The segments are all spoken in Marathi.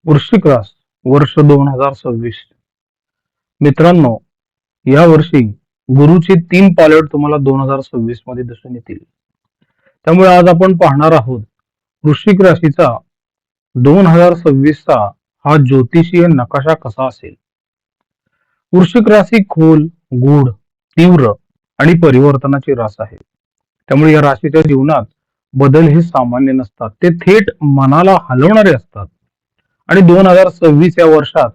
वृश्चिक रास वर्ष 2026. मित्रांनो, या वर्षी गुरुचे 3 पालट तुम्हाला 2026 मध्ये दिसून येतील. त्यामुळे आज आपण पाहणार आहोत वृश्चिक राशीचा 2026 चा हा ज्योतिषीय नकाशा कसा असेल. वृश्चिक राशी खोल, गूढ, तीव्र आणि परिवर्तनाची रास आहे. त्यामुळे या राशीच्या जीवनात बदल हे सामान्य नसतात, ते थेट मनाला हलवणारे असतात. आणि 2026 या वर्षात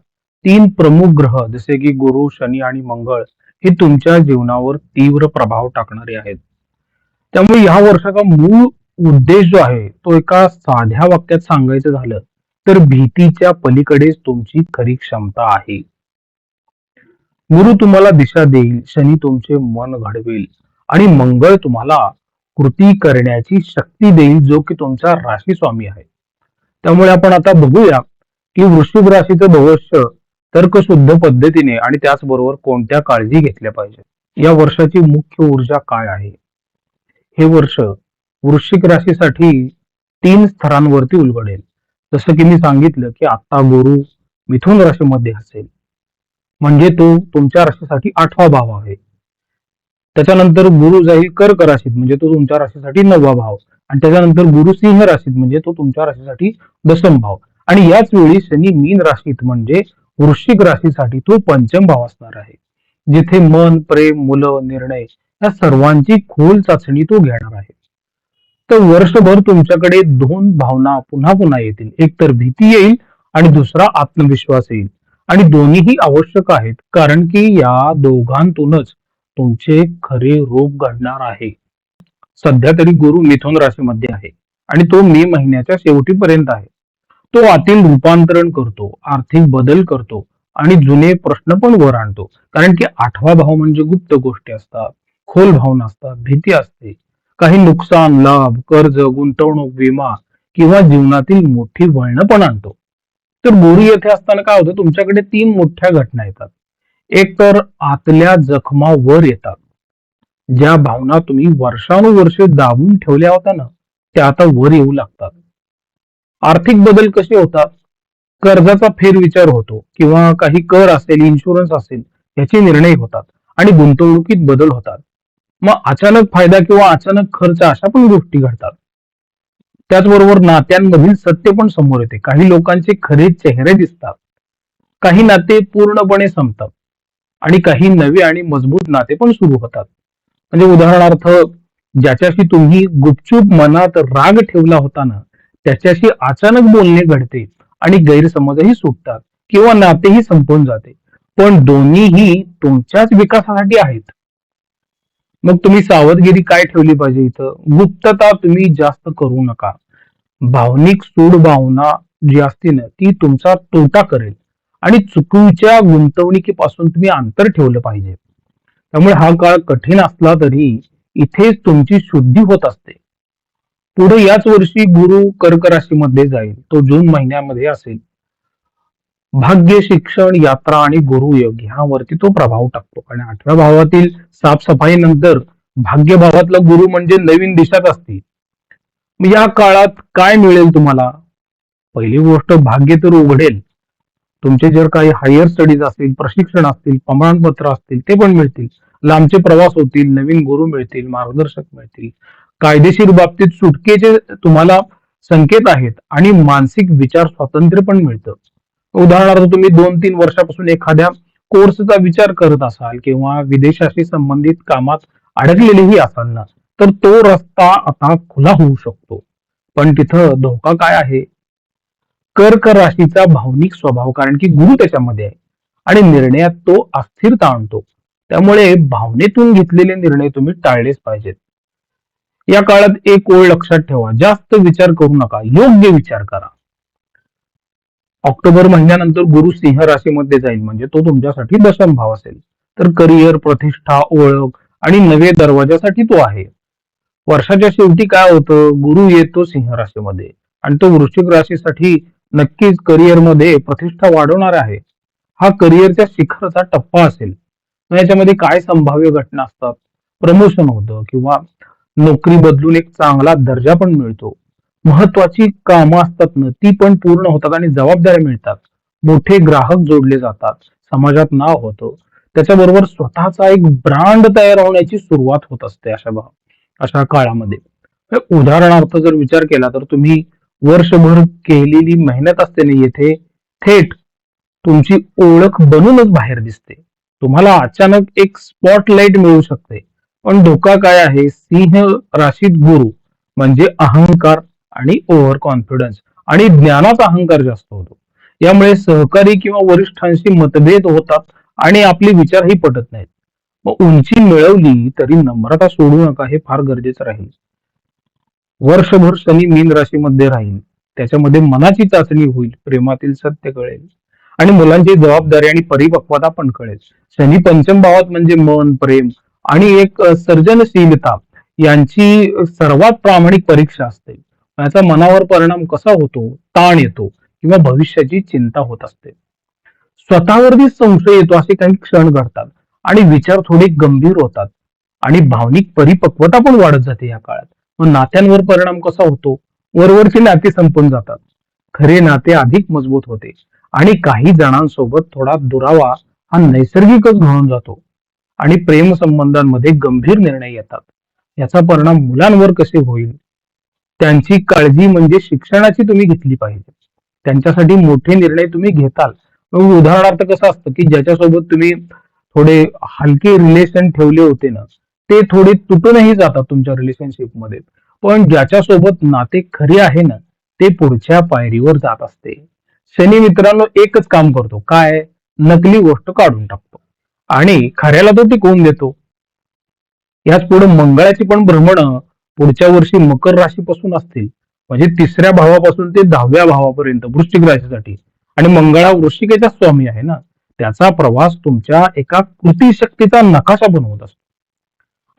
3 प्रमुख ग्रह जसे की गुरु, शनी आणि मंगळ हे तुमच्या जीवनावर तीव्र प्रभाव टाकणारे आहेत. त्यामुळे या वर्षाचा मूळ उद्देश जो आहे तो एका साध्या वाक्यात सांगायचं झालं तर भीतीच्या पलीकडेच तुमची खरी क्षमता आहे. गुरु तुम्हाला दिशा देईल, शनी तुमचे मन घडवेल आणि मंगळ तुम्हाला कृती करण्याची शक्ती देईल, जो की तुमचा राशी स्वामी आहे. त्यामुळे आपण आता बघूया की वृश्चिक राशीचं भविष्य तर्कशुद्ध पद्धतीने आणि त्याचबरोबर कोणत्या काळजी घेतल्या पाहिजे. या वर्षाची मुख्य ऊर्जा काय आहे. हे वर्ष वृश्चिक राशीसाठी 3 स्तरांवरती उलगडेल. जसं की मी सांगितलं की आता गुरु मिथुन राशीमध्ये असेल, म्हणजे तो तुमच्या राशीसाठी 8वा भाव आहे. त्याच्यानंतर गुरु जाईल कर्क राशीत, म्हणजे तो तुमच्या राशीसाठी 9वा भाव. आणि त्याच्यानंतर गुरु सिंह राशीत, म्हणजे तो तुमच्या राशीसाठी 10म भाव. आणि याच वेळी शनी मीन राशीत, म्हणजे वृश्चिक राशीसाठी तो 5म भाव असणार आहे, जिथे मन, प्रेम, मुलं, निर्णय या सर्वांची खोल चाचणी तो घेणार आहे. तर वर्षभर तुमच्याकडे 2 भावना पुन्हा पुन्हा येतील. एक तर भीती येईल आणि दुसरा आत्मविश्वास येईल. आणि दोन्हीही आवश्यक आहेत, कारण की या दोघांतूनच तुमचे खरे रूप घडणार आहे. सध्या तरी गुरु मिथुन राशीमध्ये आहे आणि तो मे महिन्याच्या शेवटीपर्यंत आहे. तो आतील रूपांतरण करतो, आर्थिक बदल करतो आणि जुने प्रश्न पण वर आणतो. कारण की 8वा भाव म्हणजे गुप्त गोष्टी असतात, खोल भावना असतात, भीती असते, काही नुकसान, लाभ, कर्ज, गुंतवणूक, विमा किंवा जीवनातील मोठी वळणं पण आणतो. तर गुरु येथे असताना काय होतं, तुमच्याकडे 3 मोठ्या घटना येतात. एक तर आतल्या जखमा वर येतात. ज्या भावना तुम्ही वर्षानुवर्षे दाबून ठेवल्या होत्या ना, त्या आता वर येऊ लागतात. आर्थिक बदल कसे होतात. कर्जाचा फेरविचार होतो किंवा काही कर असेल, इन्शुरन्स असेल, याचे निर्णय होतात आणि गुंतवणुकीत बदल होतात. मग अचानक फायदा किंवा अचानक खर्च अशा पण गोष्टी घडतात. त्याचबरोबर नात्यांमधील सत्य पण समोर येते. काही लोकांचे खरे चेहरे दिसतात, काही नाते पूर्णपणे संपतात आणि काही नवे आणि मजबूत नाते पण सुरू होतात. म्हणजे उदाहरणार्थ, ज्याच्याशी तुम्ही गुपचूप मनात राग ठेवला होता ना, त्याच्याशी अचानक बोलणे घडते आणि गैरसमजही सुटतात किंवा नातेही संपून जाते. पण दोन्हीही तुमच्याच विकासासाठी आहेत. मग तुम्ही सावधगिरी काय ठेवली पाहिजे इथं. गुप्तता तुम्ही जास्त करू नका. भावनिक सूड भावना जी असते ना, ती तुमचा तोटा करेल आणि चुकीच्या गुंतवणुकीपासून तुम्ही अंतर ठेवलं पाहिजे. त्यामुळे हा काळ कठीण असला तरी इथेच तुमची शुद्धी होत असते. पुढे याच वर्षी गुरु कर्क राशीमध्ये जाईल. तो जून महिन्यामध्ये असेल. भाग्य, शिक्षण, यात्रा आणि गुरुयोग ह्यावरती तो प्रभाव टाकतो. आणि 8व्या भावातील साफसफाई नंतर भाग्य भावातला गुरु म्हणजे नवीन दिशाच असते. या काळात काय मिळेल तुम्हाला. पहिली गोष्ट, भाग्य तर उघडेल. तुमचे जर काही हायर स्टडीज असतील, प्रशिक्षण असतील, प्रमाणपत्र असतील, ते पण मिळतील. लांबचे प्रवास होतील, नवीन गुरु मिळतील, मार्गदर्शक मिळतील. कायदेशीर बाबतीत सुटकेचे तुम्हाला संकेत आहेत आणि मानसिक विचार स्वातंत्र्य पण मिळतं. उदाहरणार्थ, तुम्ही 2-3 वर्षापासून एखाद्या कोर्सचा विचार करत असाल किंवा विदेशाशी संबंधित कामात अडकलेलेही असाल ना, तर तो रस्ता आता खुला होऊ शकतो. पण तिथं धोका काय आहे. कर्क राशीचा भावनिक स्वभाव, कारण की गुरु त्याच्यामध्ये आहे आणि निर्णयात तो अस्थिरता आणतो. त्यामुळे भावनेतून घेतलेले निर्णय तुम्ही टाळलेच पाहिजेत. या काळात एक ओळ लक्षात ठेवा, जास्त विचार करू नका, योग्य विचार करा. ऑक्टोबर महिन्यानंतर गुरु सिंह राशीमध्ये जाईल, म्हणजे तो तुमच्यासाठी 10म भाव असेल. तर करिअर, प्रतिष्ठा, ओळख आणि नवे दरवाजासाठी तो आहे. वर्षाच्या शेवटी काय होतं, गुरु येतो सिंह राशीमध्ये आणि तो वृश्चिक राशीसाठी नक्कीच करिअरमध्ये प्रतिष्ठा वाढवणार आहे. हा करिअरच्या शिखराचा टप्पा असेल. याच्यामध्ये काय संभाव्य घटना असतात. प्रमोशन होतं किंवा नोकरी बदलून एक चांगला दर्जा पण मिळतो. महत्वाची कामं असतात ना ती पण पूर्ण होतात आणि जबाबदाऱ्या मिळतात. मोठे ग्राहक जोडले जातात, समाजात नाव होतं. त्याच्याबरोबर स्वतःचा एक ब्रँड तयार होण्याची सुरुवात होत असते अशा काळामध्ये. उदाहरणार्थ जर विचार केला तर तुम्ही वर्षभर केलेली मेहनत असते ना येथे थेट तुमची ओळख बनूनच बाहेर दिसते. तुम्हाला अचानक एक स्पॉटलाइट मिळू शकते. पण धोका काय आहे? सिंह राशीत गुरु म्हणजे अहंकार आणि ओव्हर कॉन्फिडन्स आणि ज्ञानाचा अहंकार जास्त होतो. यामुळे सहकारी किंवा वरिष्ठांशी मतभेद होतात आणि आपले विचारही पटत नाहीत. मग उंची मिळवली तरी नम्रता सोडू नका हे फार गरजेचं राहील. वर्षभर शनी मीन राशीमध्ये राहील. त्याच्यामध्ये मनाची चाचणी होईल, प्रेमातील सत्य कळेल आणि मुलांची जबाबदारी आणि परिपक्वता पण कळेल. शनी पंचम भावात म्हणजे मन, प्रेम आणि एक सर्जनशीलता यांची सर्वात प्रामाणिक परीक्षा असते. याचा मनावर परिणाम कसा होतो? ताण येतो किंवा भविष्याची चिंता होत असते. स्वतःवरती संशय येतो असे काही क्षण घडतात आणि विचार थोडे गंभीर होतात आणि भावनिक परिपक्वता पण वाढत जाते या काळात. मग नात्यांवर परिणाम कसा होतो? वरवरची नाती संपून जातात, खरे नाते अधिक मजबूत होते आणि काही जणांसोबत थोडा दुरावा हा नैसर्गिकच घडून जातो आणि प्रेम संबंधांमध्ये गंभीर निर्णय येतात. याचा परिणाम मुलांवर कसे होईल? त्यांची काळजी म्हणजे शिक्षणाची तुम्ही घेतली पाहिजे. त्यांच्यासाठी मोठे निर्णय तुम्ही घेताल. उदाहरणार्थ कसं असतं की ज्याच्यासोबत तुम्ही थोडे हलके रिलेशन ठेवले होते ना ते थोडे तुटूनही जातात तुमच्या रिलेशनशिप मध्ये. पण ज्याच्यासोबत नाते खरे आहे ना ते पुढच्या पायरीवर जात असते. शनी मित्रांनो एकच काम करतो, काय? नकली गोष्ट काढून टाकतो आणि खऱ्याला तो टिकवून देतो. याच पुढे मंगळाची पण भ्रमण पुढच्या वर्षी मकर राशीपासून असतील, म्हणजे 3ऱ्या भावापासून ते 10व्या भावापर्यंत वृश्चिक राशीसाठी. आणि मंगळा वृश्चिकेचा स्वामी आहे ना, त्याचा प्रवास तुमच्या एका कृती शक्तीचा नकाशा बनवत असतो.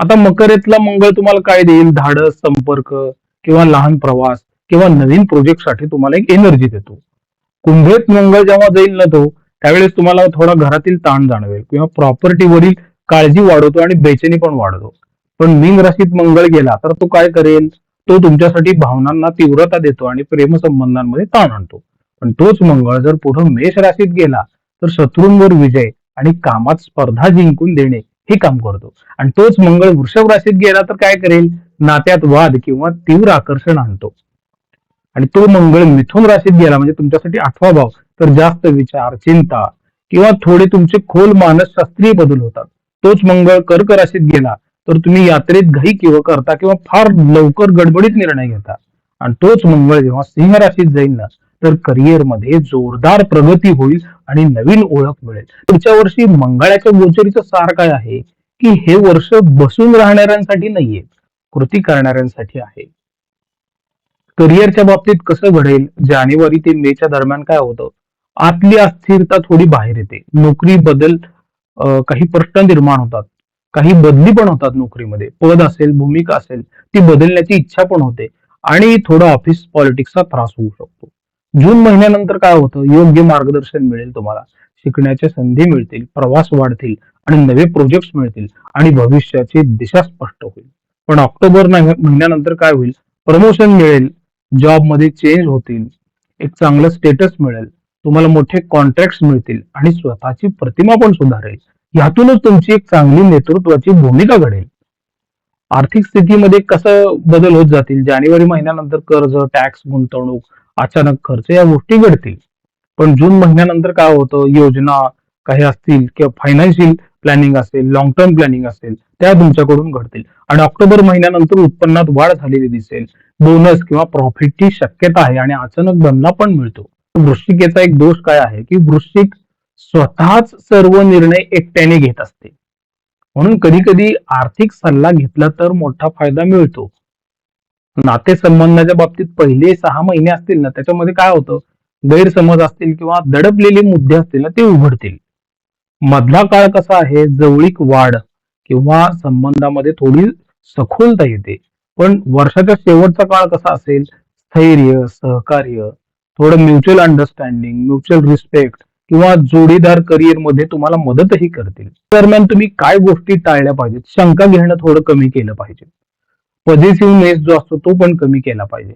आता मकरेतला मंगळ तुम्हाला काय देईल? धाडस, संपर्क किंवा लहान प्रवास किंवा नवीन प्रोजेक्ट साठी तुम्हाला एक एनर्जी देतो. कुंभेत मंगळ जेव्हा जाईल ना तो त्यावेळेस तुम्हाला थोडा घरातील ताण जाणवेल किंवा प्रॉपर्टीवरील काळजी वाढवतो आणि बेचैनी पण वाढवतो. पण मीन राशीत मंगळ गेला तर तो काय करेल? तो तुमच्यासाठी भावनांना तीव्रता देतो आणि प्रेमसंबंधांमध्ये ताण आणतो. पण तोच मंगळ जर पुढे मेष राशीत गेला तर शत्रूंवर विजय आणि कामात स्पर्धा जिंकून देणे हे काम करतो. आणि तोच मंगळ वृषभ राशीत गेला तर काय करेल? नात्यात वाद किंवा तीव्र आकर्षण आणतो. आणि तो मंगळ मिथुन राशीत गेला म्हणजे तुमच्यासाठी 8वा भाव तर जास्त विचार, चिंता किंवा थोडे तुमचे खोल मानसशास्त्रीय बदल होतात. तोच मंगळ कर्क राशीत गेला तर तुम्ही यात्रेत घाई किंवा करता किंवा फार लवकर गडबडीत निर्णय घेता. आणि तोच मंगळ जेव्हा सिंह राशीत जाईल ना तर करिअरमध्ये जोरदार प्रगती होईल आणि नवीन ओळख मिळेल. पुढच्या वर्षी मंगळाच्या गोचरीचं सार काय आहे की हे वर्ष बसून राहणाऱ्यांसाठी नाहीये, कृती करणाऱ्यांसाठी आहे. करिअरच्या बाबतीत कसं घडेल? जानेवारी ते मेच्या दरम्यान काय होतं? आतली अस्थिरता थोडी बाहेर येते. नोकरी बदल काही प्रश्न निर्माण होतात. काही बदली पण होतात नोकरीमध्ये. पद असेल, भूमिका असेल, ती बदलण्याची इच्छा पण होते आणि थोडा ऑफिस पॉलिटिक्सचा त्रास होऊ शकतो. जून महिन्यानंतर काय होतं? योग्य मार्गदर्शन मिळेल तुम्हाला. शिकण्याच्या संधी मिळतील, प्रवास वाढतील आणि नवे प्रोजेक्ट्स मिळतील आणि भविष्याची दिशा स्पष्ट होईल. पण ऑक्टोबर महिन्यानंतर काय होईल? प्रमोशन मिळेल, जॉबमध्ये चेंज होतील, एक चांगलं स्टेटस मिळेल, तुम्हाला मोठे कॉन्ट्रॅक्ट मिळतील आणि स्वतःची प्रतिमा पण सुधारेल. यातूनच तुमची एक चांगली नेतृत्वाची भूमिका घडेल. आर्थिक स्थितीमध्ये कसं बदल होत जातील? जानेवारी महिन्यानंतर कर्ज, टॅक्स, गुंतवणूक, अचानक खर्च या गोष्टी घडतील. पण जून महिन्यानंतर काय होतं? योजना काही असतील किंवा फायनान्शियल प्लॅनिंग असेल, लॉंग टर्म प्लॅनिंग असेल, त्या तुमच्याकडून घडतील. आणि ऑक्टोबर महिन्यानंतर उत्पन्नात वाढ झालेली दिसेल, बोनस किंवा प्रॉफिटची शक्यता आहे आणि अचानक धंदा पण मिळतो. वृश्चिकेचा एक दोष काय आहे की वृश्चिक स्वतःच सर्व निर्णय एकट्याने घेत असते. म्हणून कधी कधी आर्थिक सल्ला घेतला तर मोठा फायदा मिळतो. नातेसंबंधाच्या बाबतीत पहिले 6 महिने असतील ना त्याच्यामध्ये काय होतं? गैरसमज असतील किंवा दडपलेले मुद्दे असतील ना ते उघडतील. मधला काळ कसा आहे? जवळीक वाढ किंवा संबंधामध्ये थोडी सखोलता येते. पण वर्षाच्या शेवटचा काळ कसा असेल? स्थैर्य, सहकार्य, थोडं म्युच्युअल अंडरस्टँडिंग, म्युच्युअल रिस्पेक्ट किंवा जोडीदार करिअर मध्ये तुम्हाला मदतही करतील. दरम्यान तुम्ही काय गोष्टी टाळल्या पाहिजेत? शंका घेणं थोडं कमी केलं पाहिजे. पॉझिटिव्हनेस जो असतो तो पण कमी केला पाहिजे.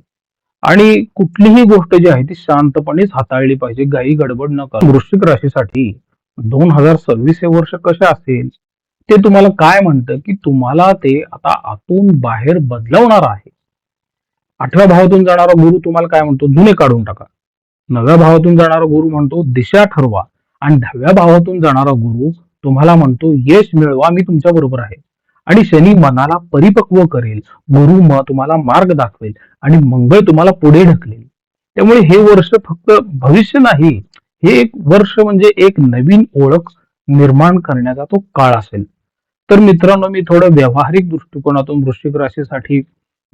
आणि कुठलीही गोष्ट जी आहे ती शांतपणेच हाताळली पाहिजे, घाई गडबड न करता. वृश्चिक राशीसाठी 2026 हे वर्ष कसे असेल ते तुम्हाला काय म्हणतं, की तुम्हाला ते आता आतून बाहेर बदलवणार आहे. 8व्या भावातून जाणारा गुरु तुम्हाला काय म्हणतो, जुने काढून टाका. 9व्या भावातून जाणारा गुरु म्हणतो दिशा ठरवा. आणि 10व्या भावातून जाणारा गुरु तुम्हाला म्हणतो यश मिळवा, मी तुमच्या बरोबर आहे. आणि शनी मनाला परिपक्व करेल, गुरु तुम्हाला मार्ग दाखवेल आणि मंगळ तुम्हाला पुढे ढकलेल. त्यामुळे हे वर्ष फक्त भविष्य नाही, हे एक वर्ष म्हणजे एक नवीन ओळख निर्माण करण्याचा तो काळ असेल. तर मित्रांनो, मी थोडं व्यावहारिक दृष्टिकोनातून वृश्चिक राशीसाठी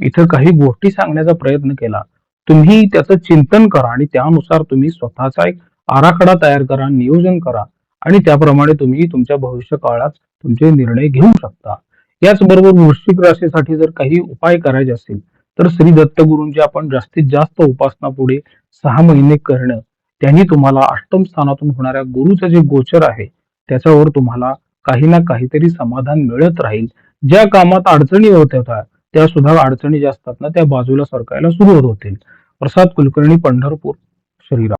इथं काही गोष्टी सांगण्याचा प्रयत्न केला. तुम्ही त्याचं चिंतन करा आणि त्यानुसार तुम्ही स्वतःचा एक आराखडा तयार करा, नियोजन करा आणि त्याप्रमाणे तुम्ही तुमच्या भविष्य काळात तुमचे निर्णय घेऊ शकता. याचबरोबर वृश्चिक राशीसाठी जर काही उपाय करायचे असतील तर श्री दत्तगुरूंची आपण जास्तीत जास्त उपासना पुढे 6 महिने करणं, त्यांनी तुम्हाला अष्टम स्थानातून होणाऱ्या गुरुचं जे गोचर आहे त्याच्यावर तुम्हाला काही ना काहीतरी समाधान मिळत राहील. ज्या कामात अडचणी होत होत्या त्या सुद्धा अडचणी ज्या असतात ना त्या बाजूला सरकायला सुरुवात होतील. प्रसाद कुलकर्णी, पंढरपूर. श्रीराम.